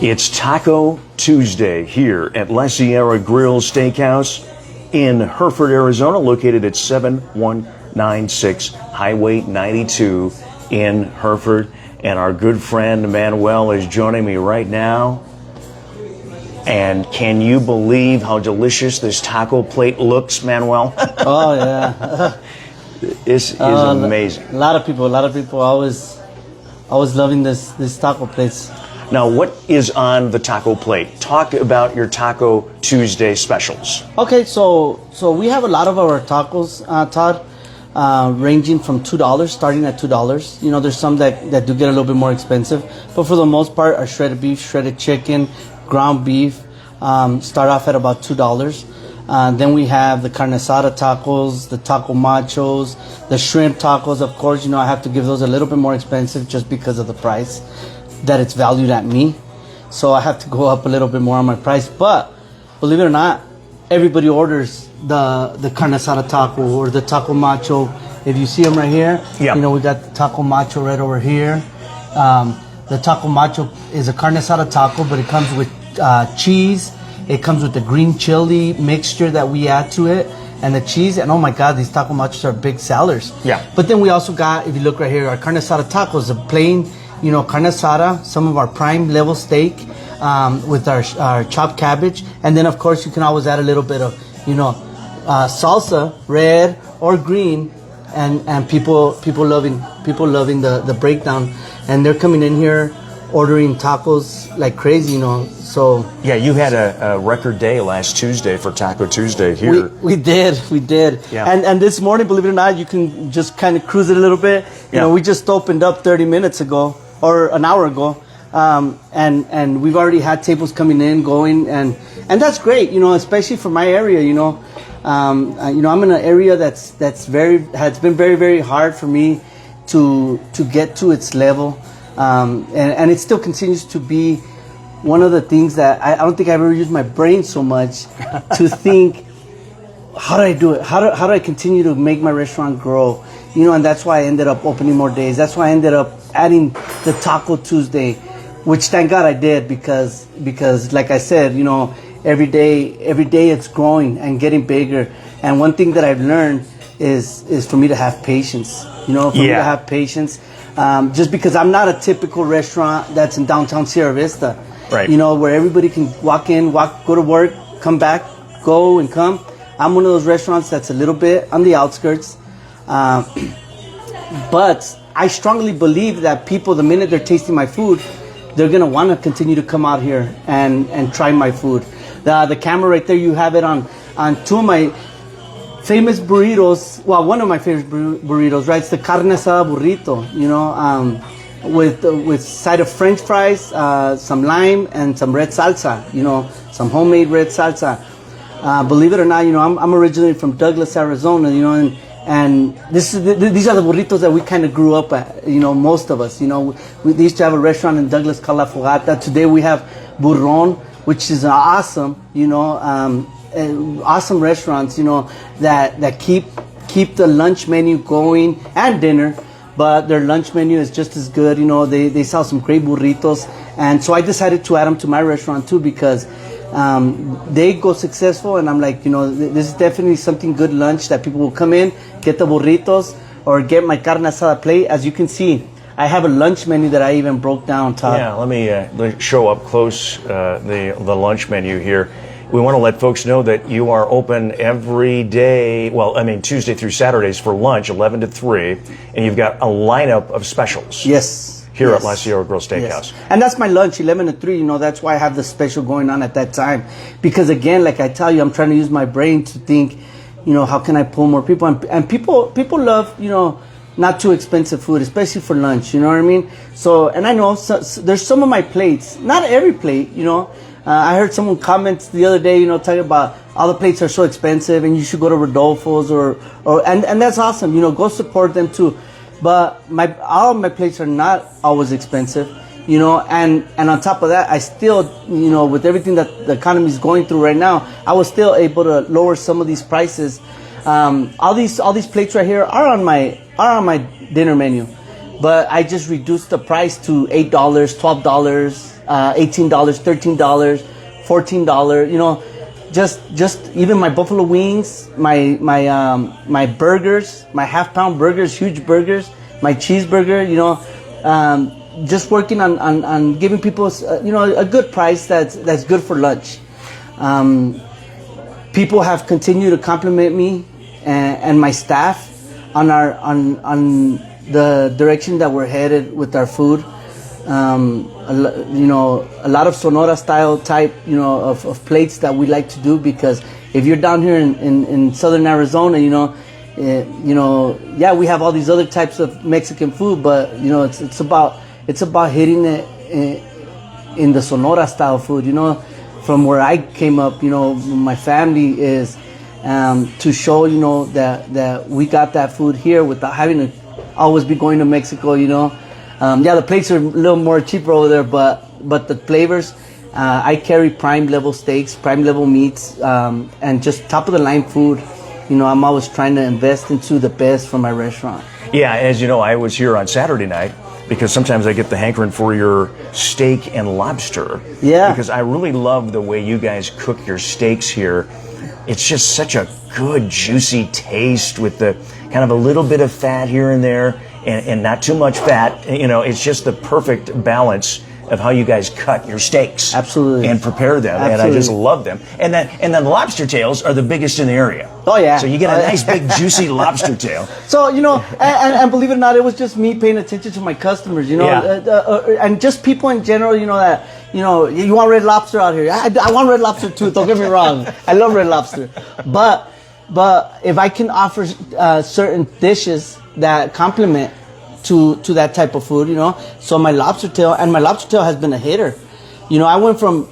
It's Taco Tuesday here at La Sierra Grill Steakhouse in Hereford, Arizona, located at 7196 Highway 92 in Hereford. And our good friend Manuel is joining me right now. And can you believe how delicious this taco plate looks, Manuel? Oh, yeah. This is amazing. A lot of people always loving this taco plates. Now, what is on the taco plate? Talk about your Taco Tuesday specials. Okay, so we have a lot of our tacos, Todd, ranging from $2, starting at $2. You know, there's some that do get a little bit more expensive, but for the most part, our shredded beef, shredded chicken, ground beef start off at about $2. Then we have the carne asada tacos, the taco machos, the shrimp tacos. Of course, you know, I have to give those a little bit more expensive just because of the price that it's valued at me. So I have to go up a little bit more on my price. But believe it or not, everybody orders the carne asada taco or the taco macho. If you see them right here, yeah. You know, we got the taco macho right over here. The taco macho is a carne asada taco, but it comes with cheese. It comes with the green chili mixture that we add to it and the cheese. And oh my God, these taco machos are big sellers. Yeah. But then we also got, if you look right here, our carne asada tacos, a plain, you know, carne asada, some of our prime level steak with our chopped cabbage. And then of course you can always add a little bit of, you know, salsa, red or green. And people loving the breakdown. And they're coming in here ordering tacos like crazy, you know. So yeah, you had a record day last Tuesday for Taco Tuesday here. We did. Yeah. And this morning, believe it or not, you can just kind of cruise it a little bit. You know, we just opened up 30 minutes ago or an hour ago, and we've already had tables coming in, going, and that's great. You know, especially for my area. You know, I'm in an area has been very, very hard for me to get to its level. And it still continues to be one of the things that I don't think I've ever used my brain so much to think, how do I do it? How do I continue to make my restaurant grow? You know, and that's why I ended up opening more days. That's why I ended up adding the Taco Tuesday, which thank God I did because like I said, you know, every day it's growing and getting bigger. And one thing that I've learned is for me to have patience. You know, for me to have patience. Just because I'm not a typical restaurant that's in downtown Sierra Vista, right? You know, where everybody can walk in, go to work, come back, go and come. I'm one of those restaurants that's a little bit on the outskirts, but I strongly believe that people, the minute they're tasting my food, they're gonna want to continue to come out here and try my food. The camera right there, you have it on two of my famous burritos. Well, one of my favorite burritos, right? It's the carne asada burrito, you know, with side of French fries, some lime, and some red salsa, you know, some homemade red salsa. Believe it or not, you know, I'm originally from Douglas, Arizona, you know, and these are the burritos that we kind of grew up at, you know, most of us. You know, we used to have a restaurant in Douglas called La Fogata. Today we have Burron, which is awesome, you know, awesome restaurants, you know, that keep the lunch menu going and dinner, but their lunch menu is just as good. You know, they sell some great burritos, and so I decided to add them to my restaurant too because they go successful, and I'm like, you know, this is definitely something good lunch that people will come in, get the burritos or get my carne asada plate. As you can see, I have a lunch menu that I even broke down, Todd. Yeah, let me show up close the lunch menu here. We want to let folks know that you are open every day, well, I mean, Tuesday through Saturdays for lunch, 11 to 3, and you've got a lineup of specials. Yes. Here at La Sierra Grill Steakhouse. Yes. And that's my lunch, 11 to 3, you know, that's why I have the special going on at that time. Because again, like I tell you, I'm trying to use my brain to think, you know, how can I pull more people? And people love, you know, not too expensive food, especially for lunch, you know what I mean? So, and I know there's some of my plates, not every plate, you know. I heard someone comment the other day, you know, talking about all the plates are so expensive and you should go to Rodolfo's and that's awesome, you know, go support them too. But all of my plates are not always expensive, you know, and on top of that, I still, you know, with everything that the economy is going through right now, I was still able to lower some of these prices. All these plates right here are on my dinner menu, but I just reduced the price to $8, $12. $18, $13, $14. You know, just even my buffalo wings, my burgers, my half-pound burgers, huge burgers, my cheeseburger. You know, just working on giving people you know, a good price that's good for lunch. People have continued to compliment me and my staff on the direction that we're headed with our food. You know, a lot of Sonora style type, you know, of plates that we like to do, because if you're down here in southern Arizona, you know, yeah, we have all these other types of Mexican food, but you know, it's about hitting it in the Sonora style food. You know, from where I came up, you know, my family is to show, you know, that we got that food here without having to always be going to Mexico. You know, yeah, the plates are a little more cheaper over there, but the flavors. I carry prime level steaks, prime level meats, and just top of the line food. You know, I'm always trying to invest into the best for my restaurant. Yeah, as you know, I was here on Saturday night because sometimes I get the hankering for your steak and lobster. Yeah. Because I really love the way you guys cook your steaks here. It's just such a good, juicy taste with the kind of a little bit of fat here and there, and not too much fat. You know, it's just the perfect balance of how you guys cut your steaks. Absolutely. And prepare them. Absolutely. And I just love them. And then lobster tails are the biggest in the area. Oh, yeah. So you get a nice big juicy lobster tail. So, you know, and believe it or not, it was just me paying attention to my customers, you know, Yeah. and just people in general, you know, that, you know, you want red lobster out here. I want red lobster too, don't get me wrong. I love red lobster. But if I can offer certain dishes that complement to that type of food, you know, so my lobster tail has been a hitter. You know, I went from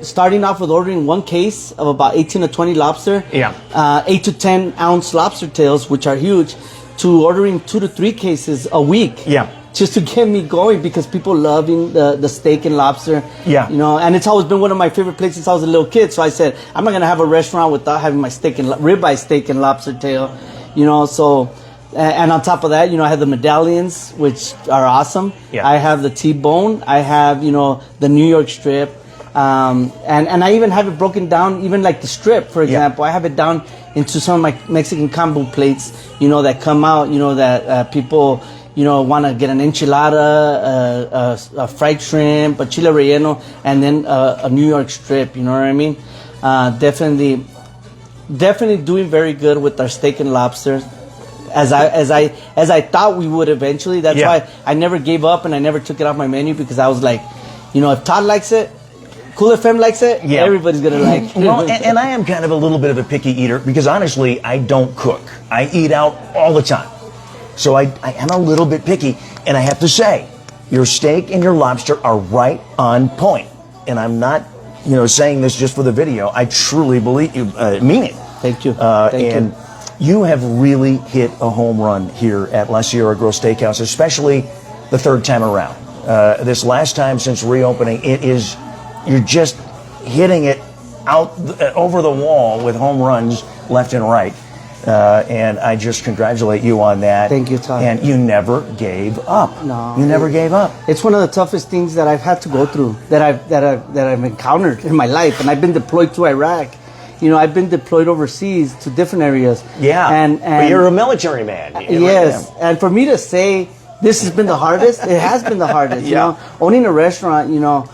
starting off with ordering one case of about 18 to 20 lobster, 8 to 10 ounce lobster tails, which are huge, to ordering 2 to 3 cases a week. Yeah. Just to get me going, because people loving the steak and lobster. Yeah. You know, and it's always been one of my favorite places since I was a little kid. So I said, I'm not going to have a restaurant without having my ribeye steak and lobster tail. You know, so, and on top of that, you know, I have the medallions, which are awesome. Yeah. I have the T-bone. I have, you know, the New York strip. And I even have it broken down, even like the strip, for example. I have it down into some of my Mexican combo plates, you know, that come out, you know, that people, you know, want to get an enchilada, a fried shrimp, a chile relleno, and then a New York strip. You know what I mean? Definitely doing very good with our steak and lobster, as I thought we would eventually. That's why I never gave up and I never took it off my menu, because I was like, you know, if Todd likes it, Cool FM likes it, everybody's gonna like it. Well, and I am kind of a little bit of a picky eater, because honestly, I don't cook. I eat out all the time. So I am a little bit picky, and I have to say, your steak and your lobster are right on point. And I'm not, you know, saying this just for the video. I truly believe you, mean it. Thank you. And you have really hit a home run here at La Sierra Grill Steakhouse, especially the third time around. This last time since reopening, you're just hitting it out over the wall with home runs left and right. And I just congratulate you on that. Thank you, Todd. And you never gave up. No, you never gave up. It's one of the toughest things that I've had to go through, that I've encountered in my life. And I've been deployed to Iraq. You know, I've been deployed overseas to different areas. Yeah. And but you're a military man. Yes. And for me to say this has been the hardest, it has been the hardest. You know, owning a restaurant, you know,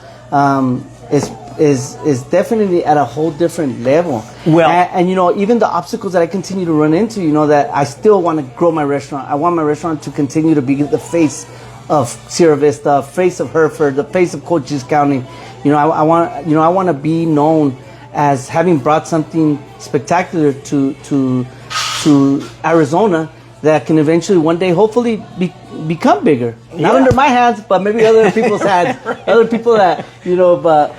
is definitely at a whole different level. Well, and you know, even the obstacles that I continue to run into, you know, that I still want to grow my restaurant. I want my restaurant to continue to be the face of Sierra Vista, face of Hereford, the face of Cochise County. You know, I want to be known as having brought something spectacular to Arizona that can eventually one day hopefully become bigger. Not under my hands, but maybe other people's hands. Other people that, you know, but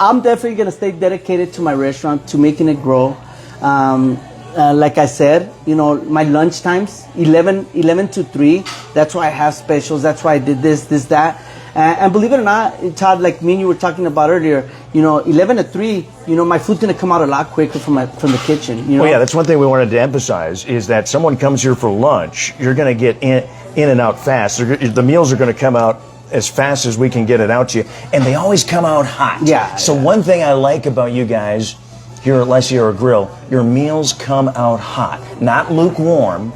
I'm definitely going to stay dedicated to my restaurant, to making it grow. Like I said, you know, my lunch times, 11 to 3, that's why I have specials. That's why I did this, that. And believe it or not, Todd, like me and you were talking about earlier, you know, 11 to 3, you know, my food's going to come out a lot quicker from the kitchen. You know? Well, yeah, that's one thing we wanted to emphasize, is that someone comes here for lunch, you're going to get in and out fast. The meals are going to come out as fast as we can get it out to you. And they always come out hot. Yeah. So one thing I like about you guys here at La Sierra Grill, your meals come out hot, not lukewarm.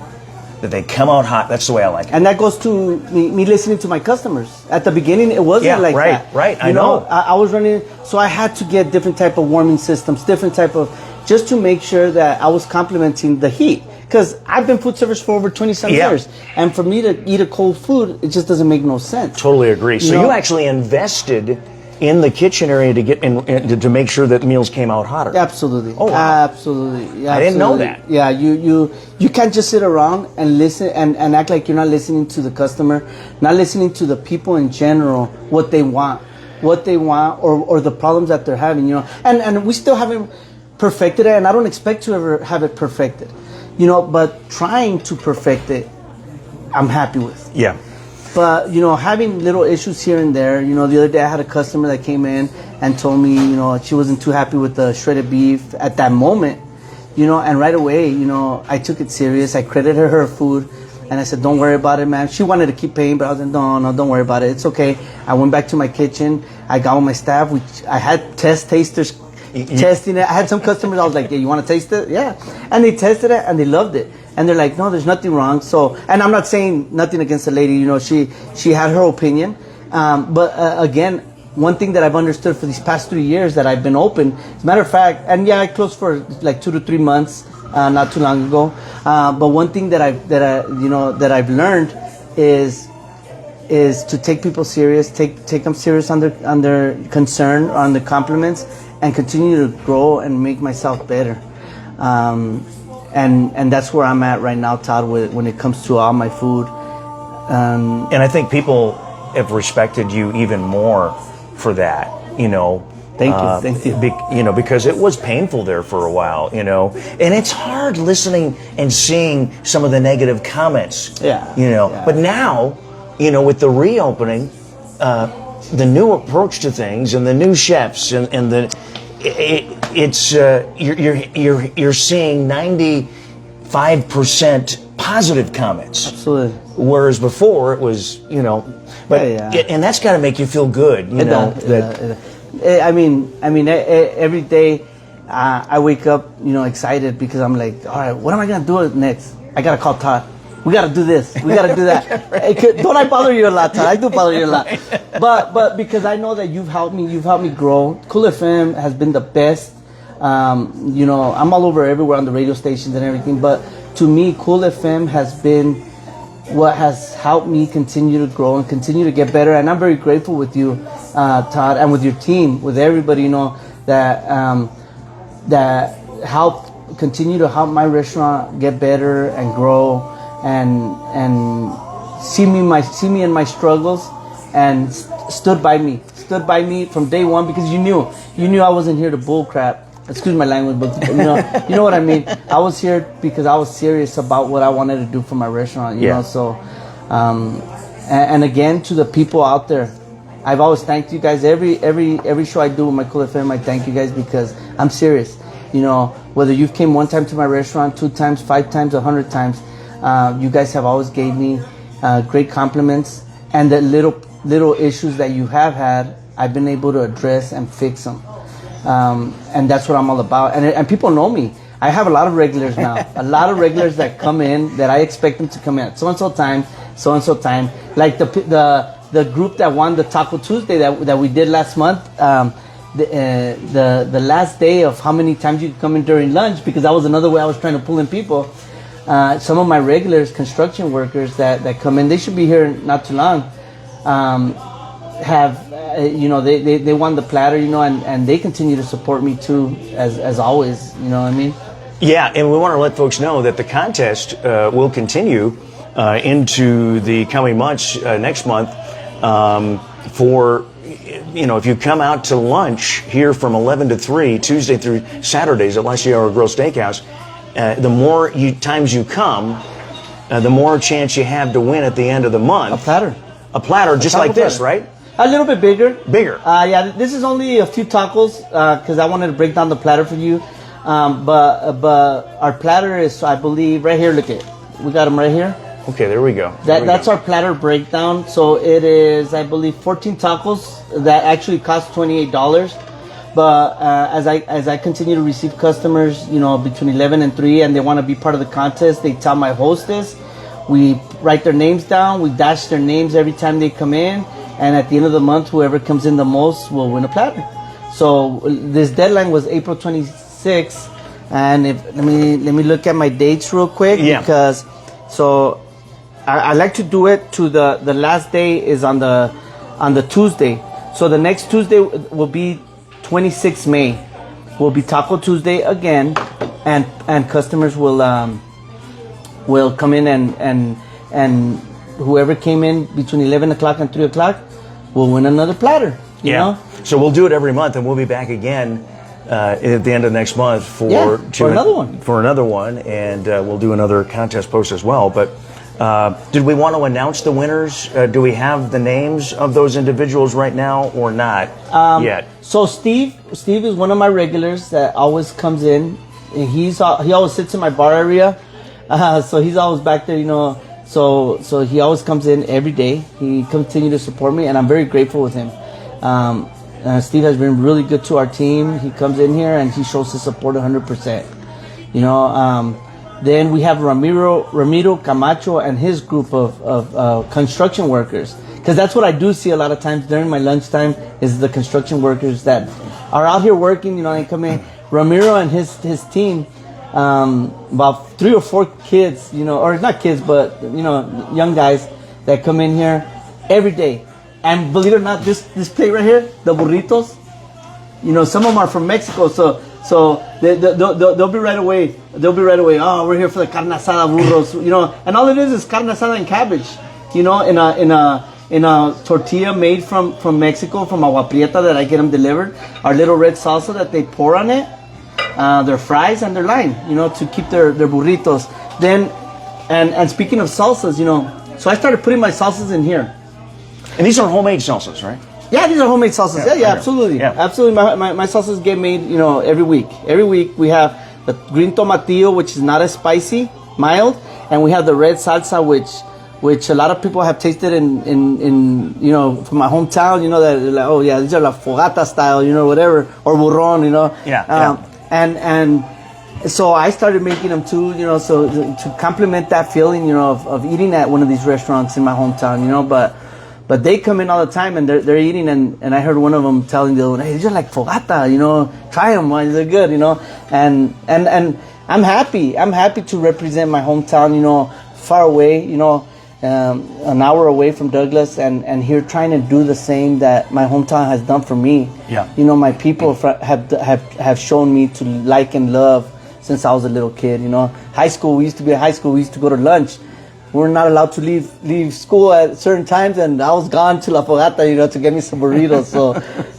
That they come out hot. That's the way I like it. And that goes to me listening to my customers. At the beginning, it wasn't like that. Right. I know. I was running, so I had to get different type of warming systems, different type of, just to make sure that I was complementing the heat. Because I've been food service for over 20-some years. And for me to eat a cold food, it just doesn't make no sense. Totally agree. So you actually invested in the kitchen area to get in, to make sure that meals came out hotter. Absolutely. Oh, wow. Absolutely. I didn't know that. Yeah, you can't just sit around and listen and act like you're not listening to the customer, not listening to the people in general, what they want or the problems that they're having, And we still haven't perfected it, and I don't expect to ever have it perfected. But trying to perfect it, I'm happy with. Yeah. But, having little issues here and there, the other day I had a customer that came in and told me, she wasn't too happy with the shredded beef at that moment, and right away, I took it serious. I credited her food and I said, don't worry about it, man. She wanted to keep paying, but I was like, no, don't worry about it. It's okay. I went back to my kitchen. I got with my staff. I had tasters testing it. I had some customers, I was like, yeah, you want to taste it? Yeah. And they tested it and they loved it. And they're like, no, there's nothing wrong. So, and I'm not saying nothing against the lady, she had her opinion. But again, one thing that I've understood for these past 3 years that I've been open, as a matter of fact, and I closed for like 2 to 3 months, not too long ago. But one thing that I've learned is to take people serious, take them serious on their concern, on their compliments, and continue to grow and make myself better. And that's where I'm at right now, Todd, when it comes to all my food. And I think people have respected you even more for that, Thank you. Because it was painful there for a while, and it's hard listening and seeing some of the negative comments, Yeah. But now, with the reopening, the new approach to things and the new chefs and you're seeing 95% positive comments. Absolutely. Whereas before it was, and that's got to make you feel good, every day I wake up, excited because I'm like, all right, what am I gonna do next? I gotta call Todd. We gotta do this. We gotta do that. Don't I bother you a lot, Todd? I do bother you a lot, but because I know that you've helped me grow. Cool FM has been the best. I'm all over everywhere on the radio stations and everything, but to me, Cool FM has been what has helped me continue to grow and continue to get better. And I'm very grateful with you, Todd, and with your team, with everybody, that continue to help my restaurant get better and grow, and see me in my struggles, and stood by me from day one, because you knew I wasn't here to bull crap. Excuse my language, but you know what I mean. I was here because I was serious about what I wanted to do for my restaurant. You know, so and again, to the people out there, I've always thanked you guys. Every show I do with my Cool FM, I thank you guys because I'm serious. Whether you've came one time to my restaurant, 2 times, 5 times, 100 times, you guys have always gave me great compliments, and the little issues that you have had, I've been able to address and fix them. And that's what I'm all about. And people know me. I have a lot of regulars now. A lot of regulars that come in that I expect them to come in at so-and-so time. Like the group that won the Taco Tuesday that we did last month. The last day of how many times you could come in during lunch, because that was another way I was trying to pull in people. Some of my regulars, construction workers that come in, they should be here not too long. They won the platter, and they continue to support me too, as always. You know what I mean? Yeah, and we want to let folks know that the contest will continue into the coming months. Next month, if you come out to lunch here from 11 to 3, Tuesday through Saturdays at La Sierra Grill Steakhouse, the more times you come, the more chance you have to win at the end of the month. A platter, just like this, right? A little bit bigger. Yeah, this is only a few tacos because I wanted to break down the platter for you. But our platter is, I believe, right here. Look at it. We got them right here. Okay, there we go. That's our platter breakdown. So it is, I believe, 14 tacos that actually cost $28. But as I continue to receive customers, between 11 and 3, and they want to be part of the contest, they tell my hostess. We write their names down. We dash their names every time they come in, and at the end of the month, whoever comes in the most will win a platter. So this deadline was April 26th, and let me look at my dates real quick because I like to do it to the last day is on the Tuesday. So the next Tuesday will be 26 May. Will be Taco Tuesday again, and customers will come in and whoever came in between 11 o'clock and 3 o'clock will win another platter. You know? So we'll do it every month, and we'll be back again at the end of next month for another one, and we'll do another contest post as well. But did we want to announce the winners? Do we have the names of those individuals right now or not yet? So Steve is one of my regulars that always comes in. And he always sits in my bar area, so he's always back there. So he always comes in every day. He continues to support me, and I'm very grateful with him. Steve has been really good to our team. He comes in here and he shows his support 100%. Then we have Ramiro Camacho and his group of construction workers. Because that's what I do see a lot of times during my lunchtime is the construction workers that are out here working, and come in. Ramiro and his team, about 3 or 4 kids, or not kids, but, young guys that come in here every day. And believe it or not, this plate right here, the burritos, some of them are from Mexico, so they'll be right away. Oh, we're here for the carne asada burros, and all it is carne asada and cabbage, in a tortilla made from Mexico, from agua prieta that I get them delivered. Our little red salsa that they pour on it, their fries and their lime, to keep their burritos. Then, and speaking of salsas, so I started putting my salsas in here. And these are homemade salsas, right? Yeah, these are homemade salsas. Yeah, absolutely. Yeah. Absolutely. My salsas get made, every week. Every week we have the green tomatillo, which is not as spicy, mild, and we have the red salsa, which a lot of people have tasted in from my hometown, that they're like, oh yeah, these are la fogata style, whatever, or burron, and so I started making them too, so to complement that feeling, of eating at one of these restaurants in my hometown, but they come in all the time and they're eating, and I heard one of them telling the other one, hey, these are like fogata, try them, they're good, and I'm happy to represent my hometown, far away, an hour away from Douglas, and here trying to do the same that my hometown has done for me. Yeah. My people have shown me to like and love since I was a little kid. High school, we used to be at high school, we used to go to lunch. We're not allowed to leave school at certain times, and I was gone to La Fogata, to get me some burritos.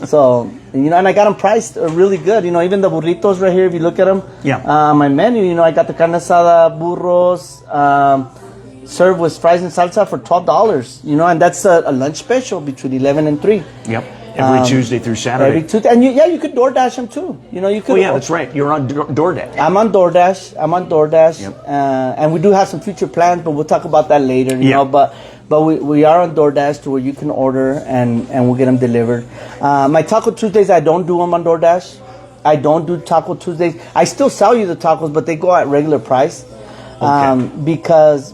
So and I got them priced really good. Even the burritos right here, if you look at them. Yeah. My menu, I got the carne asada, burros, served with fries and salsa for $12. And that's a lunch special between 11 and 3. Yep. Every Tuesday through Saturday. Every Tuesday, and you could DoorDash them too. You could. Oh yeah, that's right. You're on DoorDash. I'm on DoorDash. Yep. And we do have some future plans, but we'll talk about that later. You know, but we are on DoorDash to where you can order and we'll get them delivered. My Taco Tuesdays, I don't do them on DoorDash. I don't do Taco Tuesdays. I still sell you the tacos, but they go at regular price. Okay. Because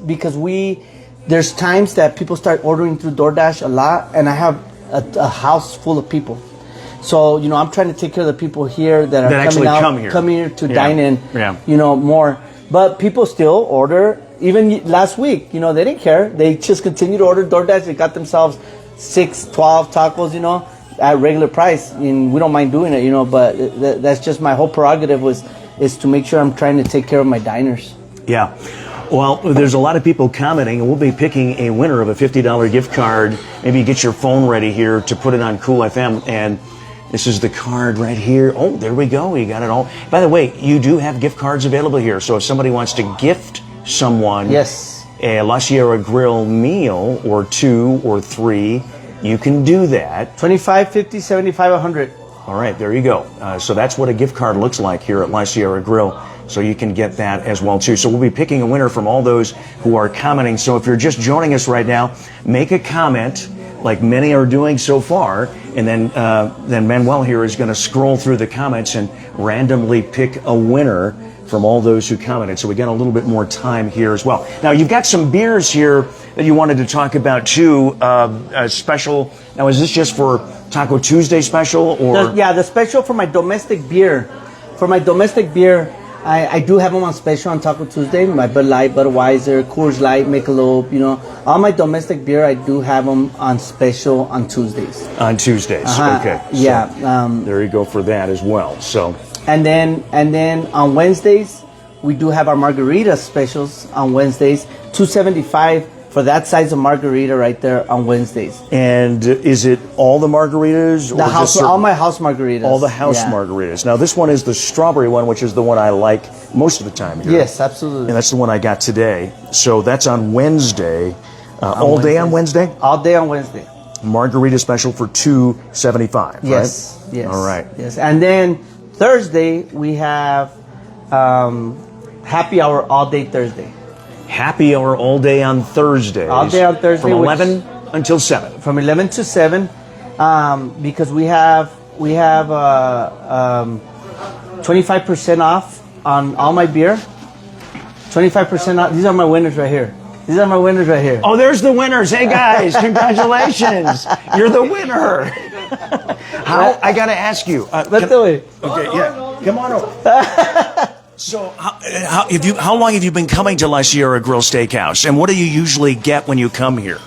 there's times that people start ordering through DoorDash a lot, and I have a house full of people. So, I'm trying to take care of the people here that are come here to dine in, more. But people still order. Even last week, they didn't care. They just continued to order DoorDash. They got themselves 6, 12 tacos, at regular price. And we don't mind doing it, but that's just my whole prerogative is to make sure I'm trying to take care of my diners. Yeah. Well, there's a lot of people commenting, and we'll be picking a winner of a $50 gift card. Maybe get your phone ready here to put it on Cool FM. And this is the card right here. Oh, there we go. You got it all. By the way, you do have gift cards available here. So if somebody wants to gift someone a La Sierra Grill meal, or 2 or 3, you can do that. 25, 50, 75, 100. All right, there you go. So that's what a gift card looks like here at La Sierra Grill. So you can get that as well too. So we'll be picking a winner from all those who are commenting. So if you're just joining us right now, make a comment like many are doing so far, and then Manuel here is going to scroll through the comments and randomly pick a winner from all those who commented. So we got a little bit more time here as well. Now you've got some beers here that you wanted to talk about too. A special. Now is this just for Taco Tuesday special or? The special for my domestic beer. For my domestic beer, I do have them on special on Taco Tuesday. My Bud Light, Budweiser, Coors Light, Michelob, all my domestic beer, I do have them on special on Tuesdays. On Tuesdays, okay. So Yeah. there you go for that as well. So. And then on Wednesdays, we do have our margarita specials on Wednesdays. $2.75 for that size of margarita right there on Wednesdays. And is it all the margaritas? Or all my house margaritas. All the house margaritas. Now this one is the strawberry one, which is the one I like most of the time here. Yes, absolutely. And that's the one I got today. So that's on Wednesday. All day on Wednesday? All day on Wednesday. Margarita special for $2.75. Yes. Right? Yes. All right. Yes. And then Thursday we have happy hour all day Thursday. Happy hour all day on Thursdays. All day on Thursday. From 11 until 7. From 11 to 7, because we have 25% off on all my beer. 25% off. These are my winners right here. Oh, there's the winners. Hey guys, congratulations. You're the winner. How? I got to ask you. Let's do it. Okay, yeah. Come on over. So, how long have you been coming to La Sierra Grill Steakhouse, and what do you usually get when you come here?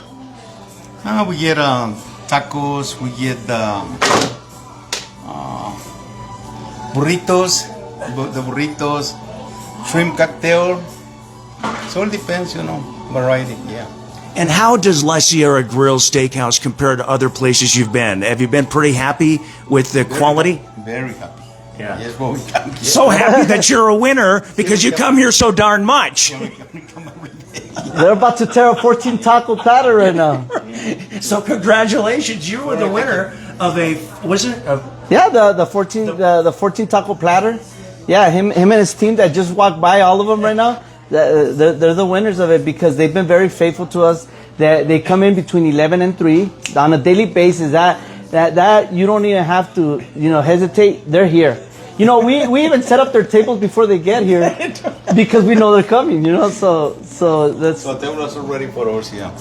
We get tacos, we get burritos, the burritos, shrimp cocktail. So it depends, variety, yeah. And how does La Sierra Grill Steakhouse compare to other places you've been? Have you been pretty happy with the quality? Very happy. Yeah. Yes, well, we come here. So happy that you're a winner because you come here so darn much. They're about to tear a 14 taco platter right now. So congratulations, you were the winner of the 14 taco platter. Yeah, him and his team that just walked by, all of them right now. They're the winners of it because they've been very faithful to us. They come in between 11 and 3 on a daily basis. That you don't even have to hesitate. They're here. We even set up their tables before they get here because we know they're coming. So that's. So they were also ready for us, yeah.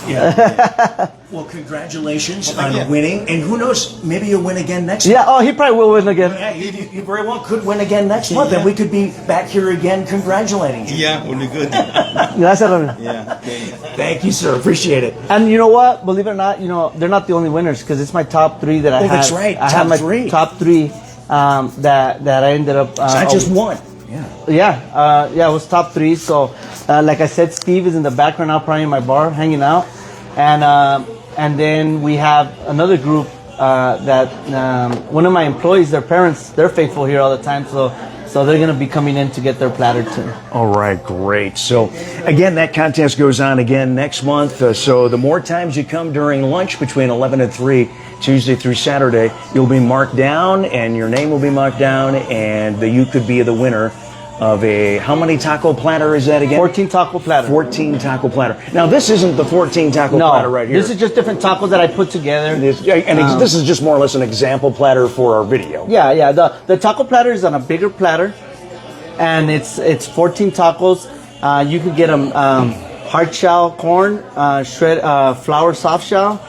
Well, congratulations on winning, and who knows, maybe you'll win again next month. Yeah. Oh, he probably will win again. Yeah, you very well could win again next month, and we could be back here again congratulating you. Yeah, will be good. Gracias. Yeah. Thank you, sir. Appreciate it. And you know what? Believe it or not, they're not the only winners because it's my top 3 that I have. That's right. I have my top 3 that I ended up. I just won. Yeah. It was top 3. So, like I said, Steve is in the background now, probably in my bar, hanging out, and then we have another group that one of my employees, their parents, they're faithful here all the time. So they're going to be coming in to get their platter too. All right, great. So again, that contest goes on again next month. So the more times you come during lunch between 11 and 3, Tuesday through Saturday, you'll be marked down and your name will be marked down and you could be the winner of how many taco platter is that again? 14 taco platter. 14 taco platter. Now this isn't the 14 taco platter right here. This is just different tacos that I put together. This is just more or less an example platter for our video. Yeah. The taco platter is on a bigger platter, and it's 14 tacos. You can get them hard shell corn, flour soft shell.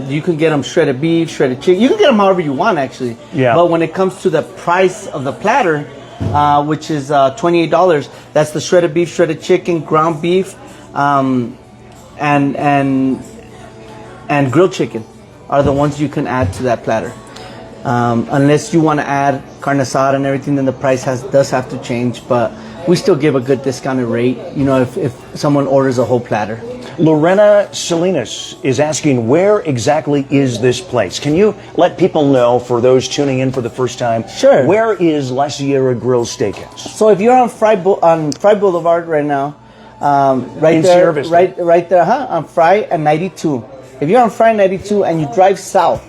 You can get them shredded beef, shredded chicken. You can get them however you want, actually. Yeah. But when it comes to the price of the platter, which is $28, that's the shredded beef, shredded chicken, ground beef, and grilled chicken are the ones you can add to that platter. Unless you want to add carne asada and everything, then the price does have to change. But we still give a good discounted rate, if someone orders a whole platter. Lorena Salinas is asking, where exactly is this place? Can you let people know, for those tuning in for the first time, Sure. Where is La Sierra Grill Steakhouse? So if you're on Fry Boulevard right now, right in there, Sierra Vista. right there, on Fry and 92. If you're on Fry and 92 and you drive south,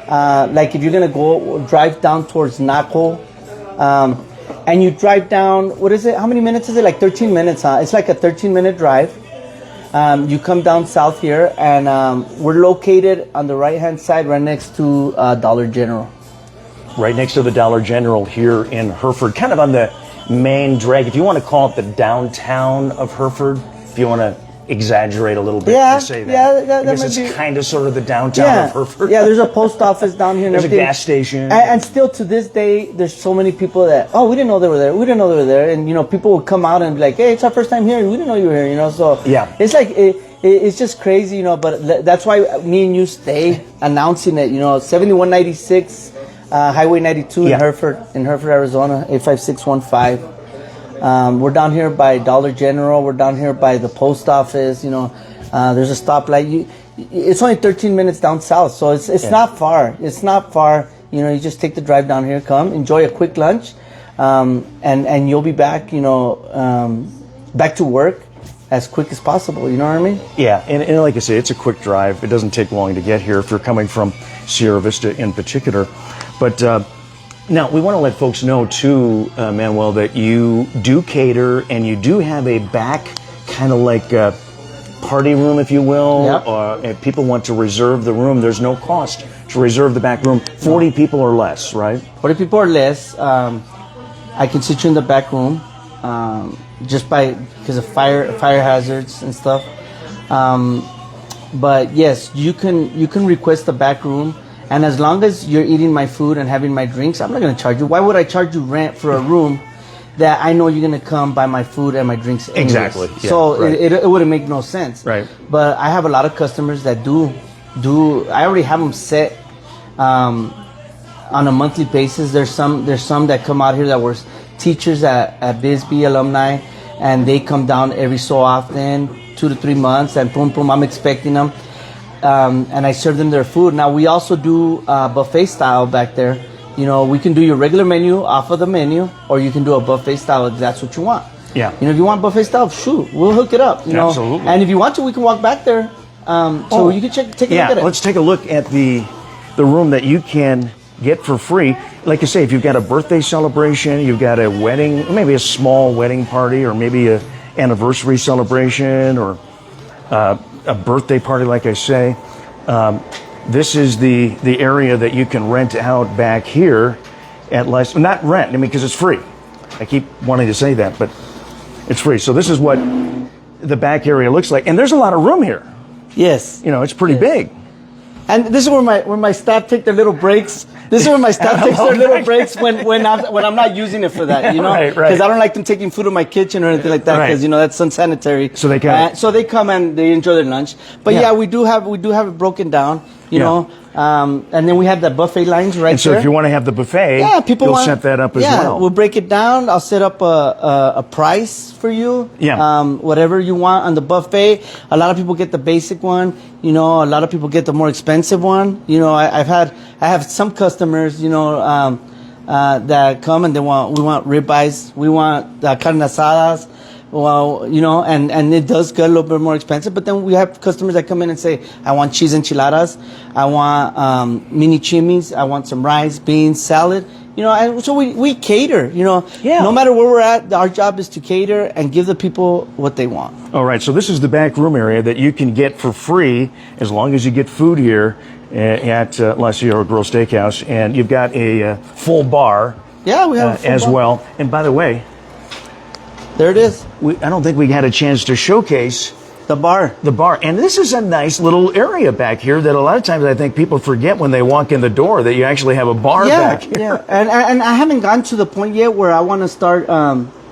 like if you're gonna drive down towards Naco, and you drive down. What is it? How many minutes is it? Like 13 minutes, huh? It's like a 13-minute drive. You come down south here, and we're located on the right-hand side, right next to Dollar General. Right next to the Dollar General here in Hereford, kind of on the main drag, if you want to call it the downtown of Hereford, if you want to exaggerate a little bit to say that. that I guess might it's be kind of sort of the downtown of Hereford. Yeah, there's a post office down here. And there's everything. a gas station. And still to this day, there's so many people that, oh, we didn't know they were there. We didn't know they were there. And, you know, people will come out and be like, hey, it's our first time here. We didn't know you were here, you know. So yeah, it's like, it's just crazy, you know. But that's why me and you stay announcing it, you know, 7196 Highway 92 in Hereford, Arizona, 85615. We're down here by Dollar General. We're down here by the post office. You know, there's a stoplight. It's only 13 minutes down south, so it's not far. It's not far. You know, you just take the drive down here, come enjoy a quick lunch, and you'll be back. You know, back to work as quick as possible. You know what I mean? Yeah, and like I say, it's a quick drive. It doesn't take long to get here if you're coming from Sierra Vista in particular. But now we want to let folks know too, Manuel, that you do cater and you do have a back kind of like a party room, if you will. Yep. If people want to reserve the room, there's no cost to reserve the back room. 40 people or less, right? 40 people or less. I can sit you in the back room, just because of fire hazards and stuff. But yes, you can request the back room. And as long as you're eating my food and having my drinks, I'm not going to charge you. Why would I charge you rent for a room that I know you're going to come buy my food and my drinks anyways? Exactly. Yeah, so right. it wouldn't make no sense. Right. But I have a lot of customers that do. I already have them set on a monthly basis. There's some that come out here that were teachers at Bisbee, alumni, and they come down every so often, 2 to 3 months, and boom, I'm expecting them. And I serve them their food. Now, we also do buffet style back there. You know, we can do your regular menu off of the menu, or you can do a buffet style if that's what you want. Yeah. You know, if you want buffet style, shoot, we'll hook it up. You know? Absolutely. And if you want to, we can walk back there. So you can take a look at it. Let's take a look at the room that you can get for free. Like I say, if you've got a birthday celebration, you've got a wedding, maybe a small wedding party, or maybe a anniversary celebration, or a birthday party, like I say. This is the area that you can rent out back here at less, not rent, I mean, because it's free. I keep wanting to say that, but it's free. So this is what the back area looks like. And there's a lot of room here. Yes. You know, it's pretty big. And this is where my staff take their little breaks. This is where my staff takes their little breaks when I'm not using it for that, you know, because I don't like them taking food in my kitchen or anything like that, because you know that's unsanitary. So they can. So they come and they enjoy their lunch. But yeah, we do have it broken down, you know, and then we have the buffet lines right there. And so if you want to have the buffet, you'll set that up as well. We'll break it down. I'll set up a price for you. Yeah. Whatever you want on the buffet. A lot of people get the basic one. You know, a lot of people get the more expensive one. You know, I have some customers, you know, that come and we want ribeyes, we want carne asadas. Well, you know, and it does get a little bit more expensive. But then we have customers that come in and say, I want cheese enchiladas, I want mini chimis, I want some rice, beans, salad. You know, and so we cater, you know. Yeah. No matter where we're at, our job is to cater and give the people what they want. All right, so this is the back room area that you can get for free as long as you get food here at La Sierra Grill Steakhouse. And you've got a full bar. Yeah, we have a full as bar. well. And by the way, there it is. I don't think we had a chance to showcase the bar. And this is a nice little area back here that a lot of times I think people forget when they walk in the door that you actually have a bar back here. Yeah, and I haven't gotten to the point yet where I want to start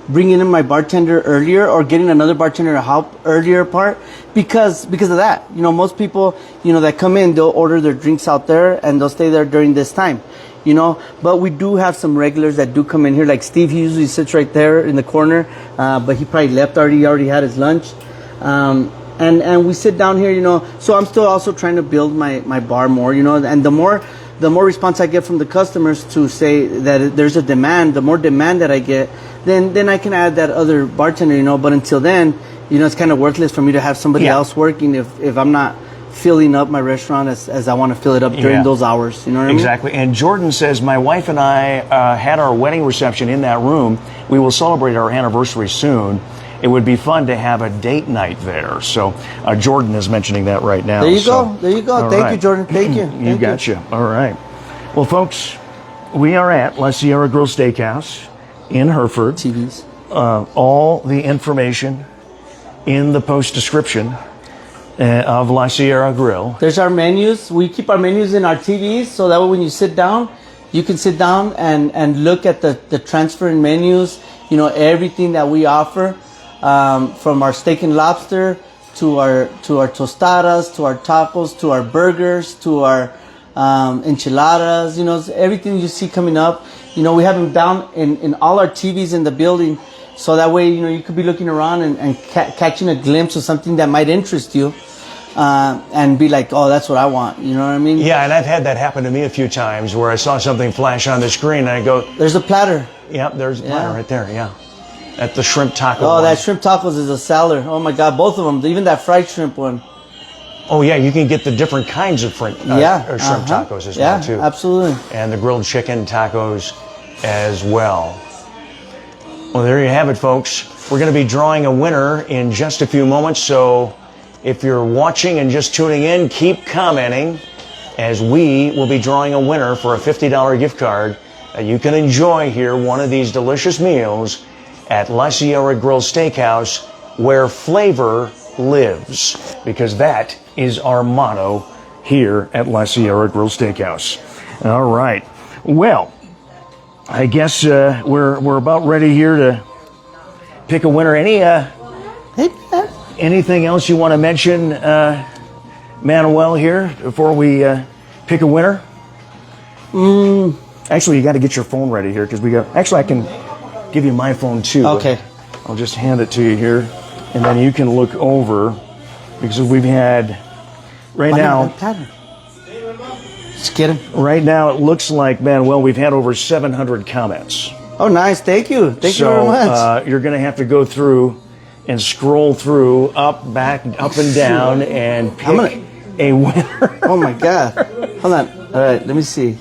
bringing in my bartender earlier or getting another bartender to help earlier part because of that. You know, most people, you know, that come in, they'll order their drinks out there and they'll stay there during this time. You know, but we do have some regulars that do come in here. Like Steve, he usually sits right there in the corner, but he probably left already. He already had his lunch. And we sit down here, you know. So I'm still also trying to build my bar more, you know. And the more response I get from the customers to say that there's a demand, the more demand that I get, then I can add that other bartender, you know. But until then, you know, it's kind of worthless for me to have somebody else working if I'm not filling up my restaurant as I want to fill it up during those hours. You know what I mean? Exactly. And Jordan says, my wife and I had our wedding reception in that room. We will celebrate our anniversary soon. It would be fun to have a date night there. So Jordan is mentioning that right now. There you go. There you go. Thank you, Jordan. Thank you. You gotcha. All right. Well, folks, we are at La Sierra Grill Steakhouse in Hereford. TVs. All the information in the post description of La Sierra Grill. There's our menus. We keep our menus in our TVs so that way when you sit down, you can sit down and look at the transferring menus, you know, everything that we offer, from our steak and lobster to our tostadas, to our tacos, to our burgers, to our enchiladas, you know, everything you see coming up. You know, we have them down in all our TVs in the building. So that way, you know, you could be looking around and catching a glimpse of something that might interest you, and be like, oh, that's what I want. You know what I mean? Yeah, and I've had that happen to me a few times where I saw something flash on the screen and I go, there's a platter. Yep, there's a platter right there, yeah. At the shrimp taco Oh, one. that shrimp tacos is a seller. Oh my God, both of them. Even that fried shrimp one. Oh yeah, you can get the different kinds of shrimp tacos as well too. Yeah, absolutely. And the grilled chicken tacos as well. Well, there you have it, folks. We're going to be drawing a winner in just a few moments, so if you're watching and just tuning in, keep commenting as we will be drawing a winner for a $50 gift card that you can enjoy here one of these delicious meals at La Sierra Grill Steakhouse, where flavor lives, because that is our motto here at La Sierra Grill Steakhouse. All right. Well, I guess we're about ready here to pick a winner. Anything else you want to mention, Manuel, here before we pick a winner? Actually, you got to get your phone ready here because we got. Actually, I can give you my phone too. Okay. I'll just hand it to you here, and then you can look over because we've had right now. Let's get him. Right now, it looks like, Manuel, we've had over 700 comments. Oh, nice. Thank you. Thank you very much. So you're going to have to go through and scroll through, up, back, up and down, and pick a winner. Oh, my God. Hold on. All right, let me see.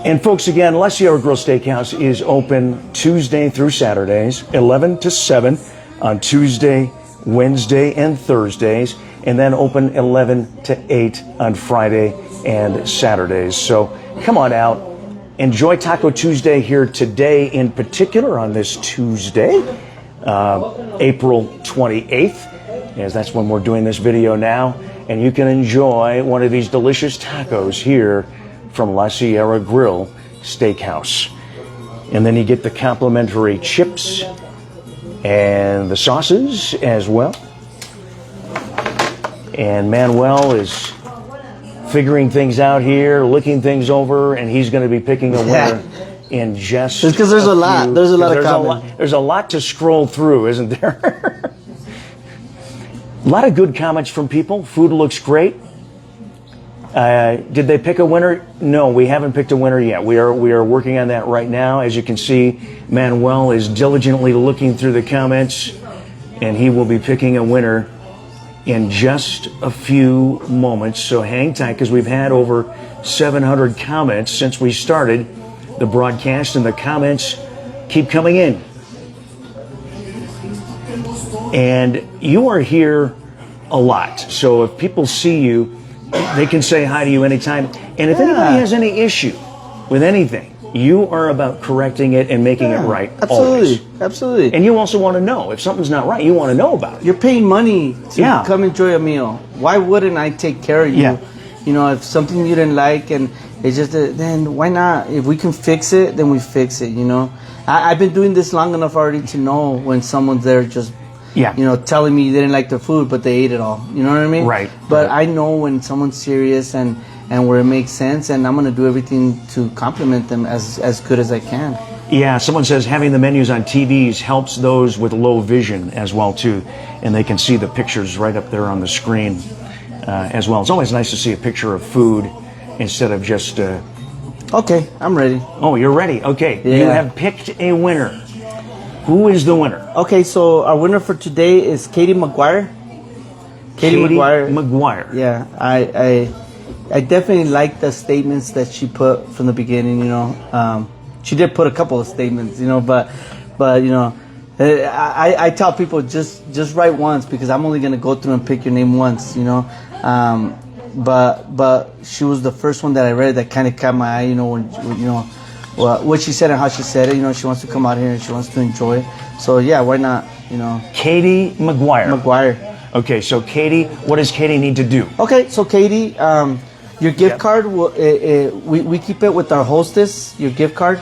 And folks, again, La Sierra Grill Steakhouse is open Tuesday through Saturdays, 11 to 7 on Tuesday, Wednesday, and Thursdays, and then open 11 to 8 on Friday and Saturdays. So come on out. Enjoy Taco Tuesday here today, in particular on this Tuesday, April 28th, as that's when we're doing this video now. And you can enjoy one of these delicious tacos here from La Sierra Grill Steakhouse. And then you get the complimentary chips and the sauces as well. And Manuel is figuring things out here, looking things over, and he's going to be picking a winner in just because there's a lot. There's a lot of comments. There's a lot to scroll through, isn't there? A lot of good comments from people. Food looks great. Did they pick a winner? No, we haven't picked a winner yet. We are working on that right now. As you can see, Manuel is diligently looking through the comments, and he will be picking a winner in just a few moments. So hang tight, because we've had over 700 comments since we started the broadcast, and the comments keep coming in. And you are here a lot. So if people see you, they can say hi to you anytime. And if anybody has any issue with anything, you are about correcting it and making it right. Absolutely. Always. Absolutely. And you also want to know if something's not right. You want to know about it. You're paying money to come enjoy a meal. Why wouldn't I take care of you? Yeah. You know, if something you didn't like and it's just, then why not? If we can fix it, then we fix it, you know? I've been doing this long enough already to know when someone's there just, you know, telling me they didn't like the food, but they ate it all. You know what I mean? Right. But I know when someone's serious and where it makes sense, and I'm going to do everything to compliment them as good as I can. Yeah, someone says having the menus on TVs helps those with low vision as well, too. And they can see the pictures right up there on the screen as well. It's always nice to see a picture of food instead of just... Okay, I'm ready. Oh, you're ready. Okay, Yeah. you have picked a winner. Who is the winner? Okay, so our winner for today is Katie McGuire. Katie McGuire. Yeah, I definitely like the statements that she put from the beginning. You know, she did put a couple of statements. You know, but you know, I tell people just write once, because I'm only gonna go through and pick your name once. You know, but she was the first one that I read that kind of caught my eye. You know, when you know what she said and how she said it. You know, she wants to come out here and she wants to enjoy it. So yeah, why not? You know, Katie McGuire. McGuire. Okay, so Katie, what does Katie need to do? Okay, so Katie, your gift card, we keep it with our hostess, your gift card,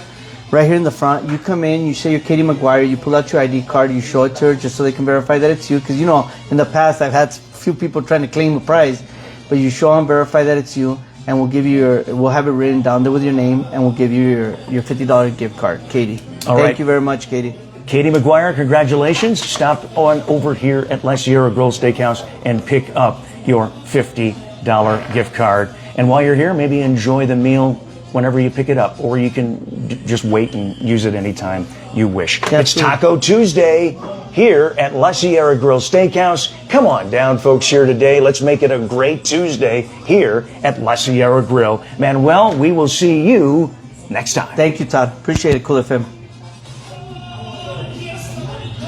right here in the front. You come in, you say you're Katie McGuire, you pull out your ID card, you show it to her just so they can verify that it's you. Because, you know, in the past I've had a few people trying to claim a prize, but you show them, verify that it's you, and we'll give you we'll have it written down there with your name, and we'll give you your $50 gift card, Katie. Thank you very much, Katie. Katie McGuire, congratulations. Stop on over here at La Sierra Grill Steakhouse and pick up your $50 gift card. And while you're here, maybe enjoy the meal whenever you pick it up, or you can just wait and use it anytime you wish. It's Taco Tuesday here at La Sierra Grill Steakhouse. Come on down, folks, here today. Let's make it a great Tuesday here at La Sierra Grill. Manuel, we will see you next time. Thank you, Todd. Appreciate it, Cool FM.